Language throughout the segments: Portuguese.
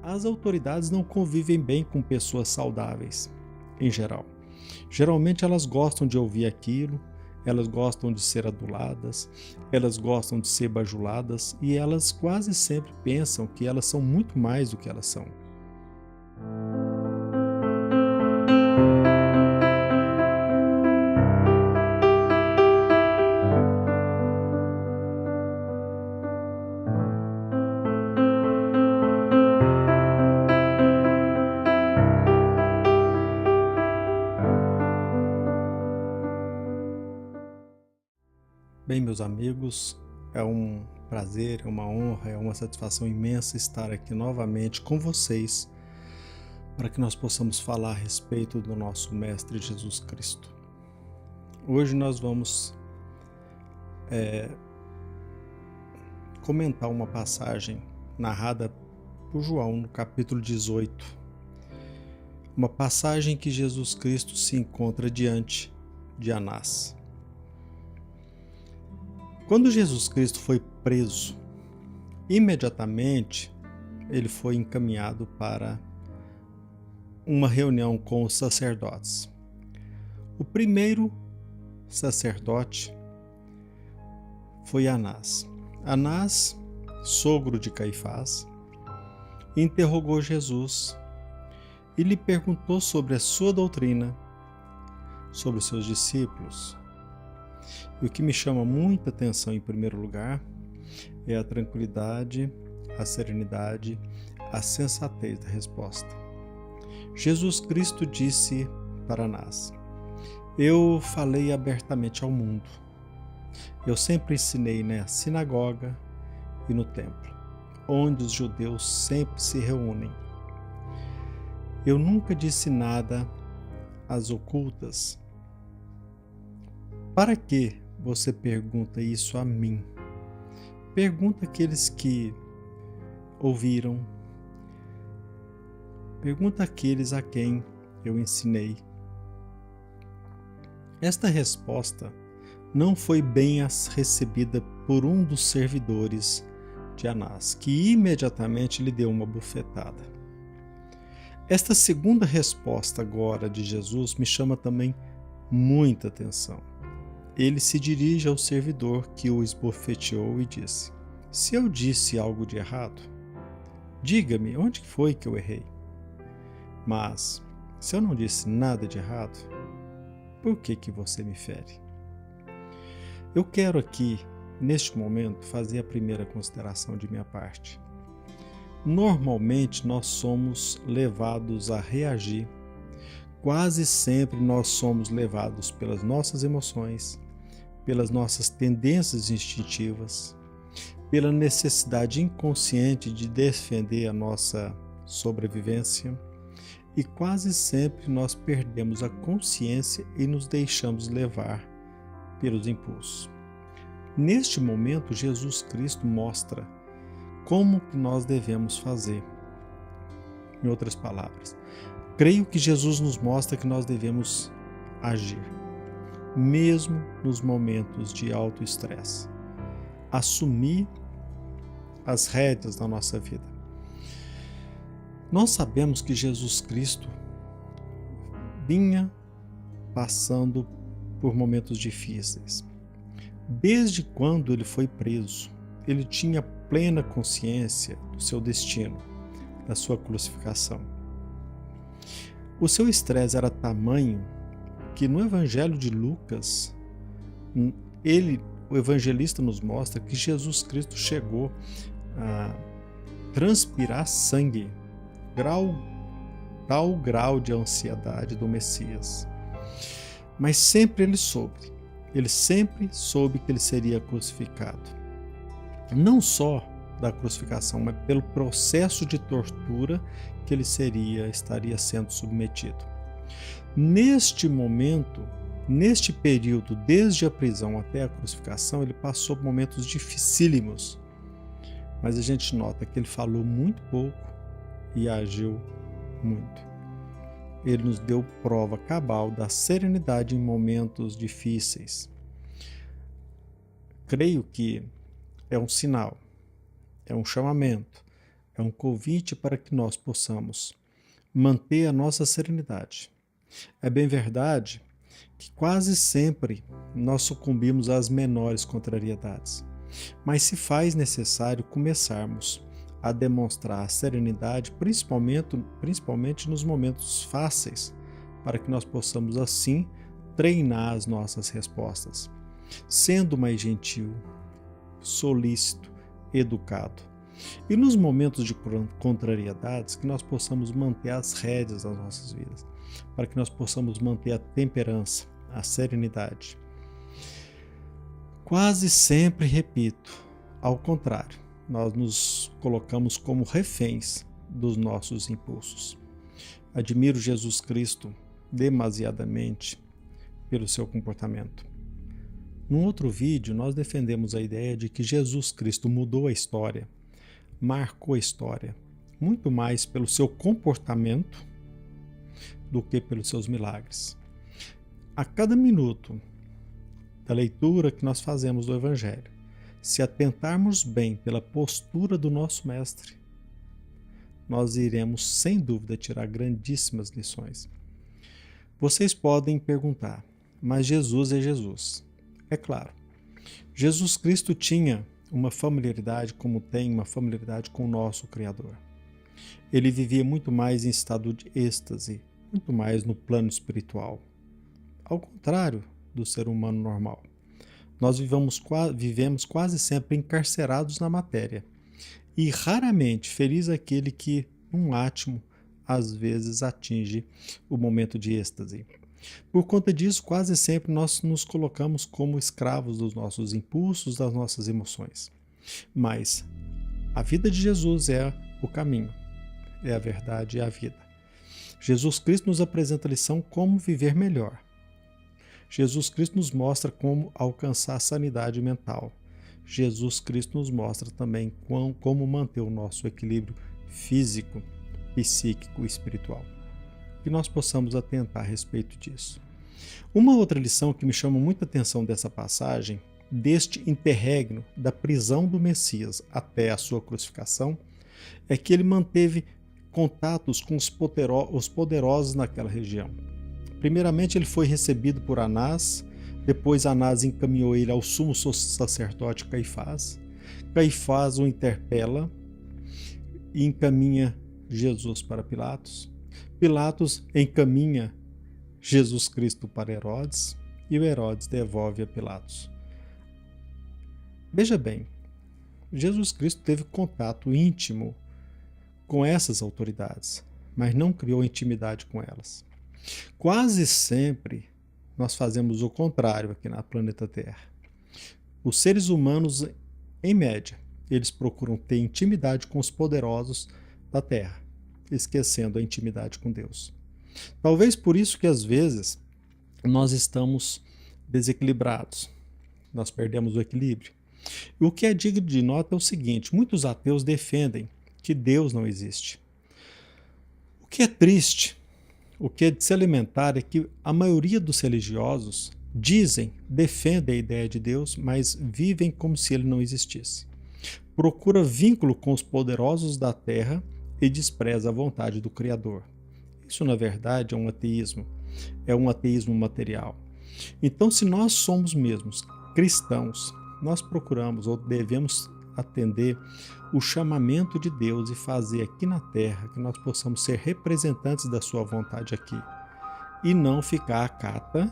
As autoridades não convivem bem com pessoas saudáveis, em geral. Geralmente elas gostam de ouvir aquilo, elas gostam de ser aduladas, elas gostam de ser bajuladas e elas quase sempre pensam que elas são muito mais do que elas são. Bem, meus amigos, é um prazer, é uma honra, é uma satisfação imensa estar aqui novamente com vocês para que nós possamos falar a respeito do nosso Mestre Jesus Cristo. Hoje nós vamos comentar uma passagem narrada por João no capítulo 18. Uma passagem que Jesus Cristo se encontra diante de Anás. Quando Jesus Cristo foi preso, imediatamente ele foi encaminhado para uma reunião com os sacerdotes. O primeiro sacerdote foi Anás. Anás, sogro de Caifás, interrogou Jesus e lhe perguntou sobre a sua doutrina, sobre os seus discípulos. E o que me chama muita atenção em primeiro lugar é a tranquilidade, a serenidade, a sensatez da resposta. Jesus Cristo disse para Anás: eu falei abertamente ao mundo. Eu sempre ensinei na sinagoga e no templo, onde os judeus sempre se reúnem. Eu nunca disse nada às ocultas. Para que você pergunta isso a mim? Pergunta àqueles que ouviram. Pergunta àqueles a quem eu ensinei. Esta resposta não foi bem recebida por um dos servidores de Anás, que imediatamente lhe deu uma bufetada. Esta segunda resposta agora de Jesus me chama também muita atenção. Ele se dirige ao servidor que o esbofeteou e disse: se eu disse algo de errado, diga-me onde foi que eu errei. Mas, se eu não disse nada de errado, por que você me fere? Eu quero aqui, neste momento, fazer a primeira consideração de minha parte. Normalmente nós somos levados a reagir. Quase sempre nós somos levados pelas nossas emoções, pelas nossas tendências instintivas, pela necessidade inconsciente de defender a nossa sobrevivência, e quase sempre nós perdemos a consciência e nos deixamos levar pelos impulsos. Neste momento, Jesus Cristo mostra como que nós devemos fazer. Em outras palavras, creio que Jesus nos mostra que nós devemos agir, mesmo nos momentos de alto estresse. Assumir as rédeas da nossa vida. Nós sabemos que Jesus Cristo vinha passando por momentos difíceis. Desde quando ele foi preso, ele tinha plena consciência do seu destino, da sua crucificação. O seu estresse era tamanho que no Evangelho de Lucas, o evangelista nos mostra que Jesus Cristo chegou a transpirar sangue, tal grau de ansiedade do Messias. Mas sempre ele sempre soube que ele seria crucificado. Não só da crucificação, mas pelo processo de tortura que ele estaria sendo submetido. Neste momento, neste período, desde a prisão até a crucificação, ele passou por momentos dificílimos, mas a gente nota que ele falou muito pouco e agiu muito. Ele nos deu prova cabal da serenidade em momentos difíceis. Creio que é um sinal, é um chamamento, é um convite para que nós possamos manter a nossa serenidade. É bem verdade que quase sempre nós sucumbimos às menores contrariedades, mas se faz necessário começarmos a demonstrar a serenidade, principalmente nos momentos fáceis, para que nós possamos assim treinar as nossas respostas, sendo mais gentil, solícito, educado. E nos momentos de contrariedades, que nós possamos manter as rédeas das nossas vidas, para que nós possamos manter a temperança, a serenidade. Quase sempre, repito, ao contrário, nós nos colocamos como reféns dos nossos impulsos. Admiro Jesus Cristo demasiadamente pelo seu comportamento. Num outro vídeo, nós defendemos a ideia de que Jesus Cristo mudou a história, marcou a história, muito mais pelo seu comportamento do que pelos seus milagres. A cada minuto da leitura que nós fazemos do Evangelho, se atentarmos bem pela postura do nosso Mestre, nós iremos, sem dúvida, tirar grandíssimas lições. Vocês podem perguntar, mas Jesus é Jesus. É claro, Jesus Cristo tinha uma familiaridade como tem uma familiaridade com o nosso Criador. Ele vivia muito mais em estado de êxtase, muito mais no plano espiritual. Ao contrário do ser humano normal. Nós vivemos quase sempre encarcerados na matéria. E raramente feliz aquele que, num átimo, às vezes atinge o momento de êxtase. Por conta disso, quase sempre nós nos colocamos como escravos dos nossos impulsos, das nossas emoções. Mas a vida de Jesus é o caminho, é a verdade e a vida. Jesus Cristo nos apresenta a lição como viver melhor. Jesus Cristo nos mostra como alcançar a sanidade mental. Jesus Cristo nos mostra também como manter o nosso equilíbrio físico, psíquico e espiritual. Que nós possamos atentar a respeito disso. Uma outra lição que me chama muita atenção dessa passagem, deste interregno da prisão do Messias até a sua crucificação, é que ele manteve contatos com os poderosos naquela região. Primeiramente ele foi recebido por Anás, depois Anás encaminhou ele ao sumo sacerdote Caifás. Caifás o interpela e encaminha Jesus para Pilatos. Pilatos encaminha Jesus Cristo para Herodes e o Herodes devolve a Pilatos. Veja bem, Jesus Cristo teve contato íntimo com essas autoridades, mas não criou intimidade com elas. Quase sempre nós fazemos o contrário aqui na planeta Terra. Os seres humanos, em média, eles procuram ter intimidade com os poderosos da Terra, esquecendo a intimidade com Deus. Talvez por isso que às vezes nós estamos desequilibrados, nós perdemos o equilíbrio. E o que é digno de nota é o seguinte: muitos ateus defendem que Deus não existe. O que é triste, o que é de se alimentar é que a maioria dos religiosos defendem a ideia de Deus, mas vivem como se ele não existisse. Procura vínculo com os poderosos da terra e despreza a vontade do Criador. Isso, na verdade, é um ateísmo material. Então, se nós somos mesmos cristãos, nós procuramos ou devemos atender o chamamento de Deus e fazer aqui na terra que nós possamos ser representantes da sua vontade aqui e não ficar à cata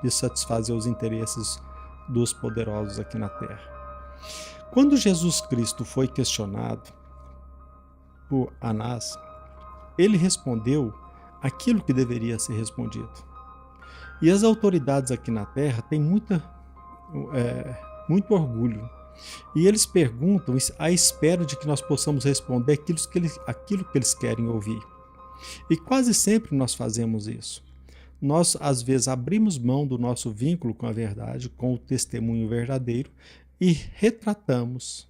de satisfazer os interesses dos poderosos aqui na terra. Quando Jesus Cristo foi questionado por Anás, ele respondeu aquilo que deveria ser respondido. E as autoridades aqui na terra têm muito orgulho. E eles perguntam à espera de que nós possamos responder aquilo que eles querem ouvir. E quase sempre nós fazemos isso. Nós, às vezes, abrimos mão do nosso vínculo com a verdade, com o testemunho verdadeiro, e retratamos,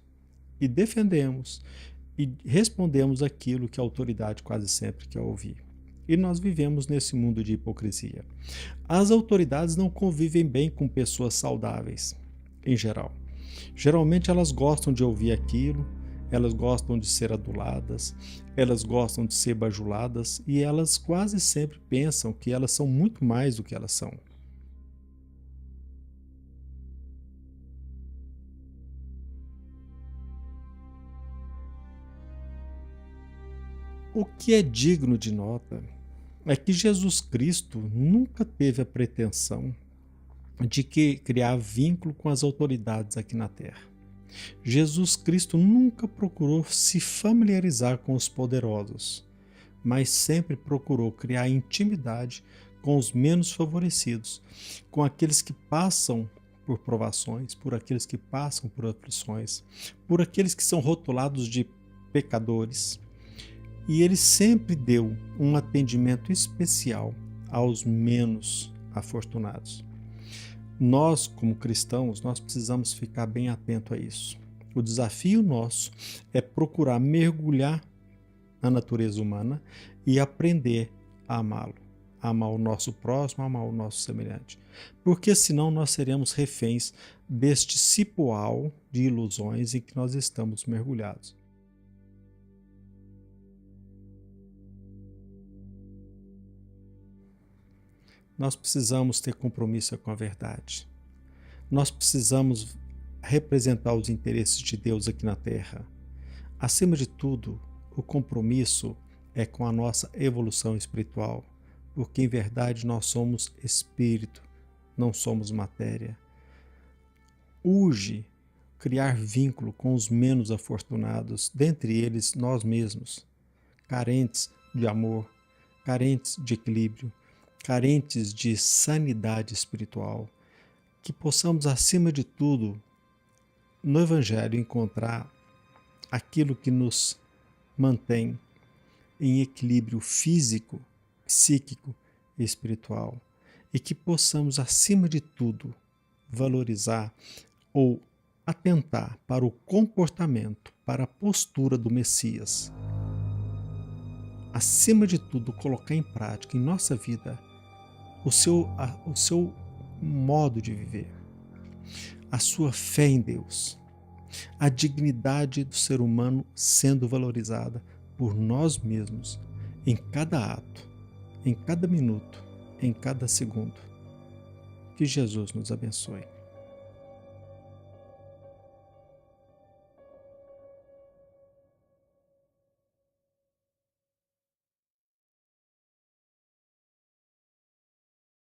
e defendemos, e respondemos aquilo que a autoridade quase sempre quer ouvir. E nós vivemos nesse mundo de hipocrisia. As autoridades não convivem bem com pessoas saudáveis, em geral. Geralmente elas gostam de ouvir aquilo elas gostam de ser aduladas, elas gostam de ser bajuladas e elas quase sempre pensam que elas são muito mais do que elas são. O que é digno de nota é que Jesus Cristo nunca teve a pretensão de criar vínculo com as autoridades aqui na Terra. Jesus Cristo nunca procurou se familiarizar com os poderosos, mas sempre procurou criar intimidade com os menos favorecidos, com aqueles que passam por provações, por aqueles que passam por aflições, por aqueles que são rotulados de pecadores. E ele sempre deu um atendimento especial aos menos afortunados. Nós, como cristãos, nós precisamos ficar bem atento a isso. O desafio nosso é procurar mergulhar na natureza humana e aprender a amá-lo, amar o nosso próximo, amar o nosso semelhante. Porque senão nós seremos reféns deste cipoal de ilusões em que nós estamos mergulhados. Nós precisamos ter compromisso com a verdade. Nós precisamos representar os interesses de Deus aqui na Terra. Acima de tudo, o compromisso é com a nossa evolução espiritual, porque em verdade nós somos espírito, não somos matéria. Urge criar vínculo com os menos afortunados, dentre eles nós mesmos, carentes de amor, carentes de equilíbrio, carentes de sanidade espiritual, que possamos, acima de tudo, no Evangelho encontrar aquilo que nos mantém em equilíbrio físico, psíquico e espiritual, e que possamos, acima de tudo, valorizar ou atentar para o comportamento, para a postura do Messias. Acima de tudo, colocar em prática em nossa vida o seu modo de viver, a sua fé em Deus, a dignidade do ser humano sendo valorizada por nós mesmos em cada ato, em cada minuto, em cada segundo. Que Jesus nos abençoe.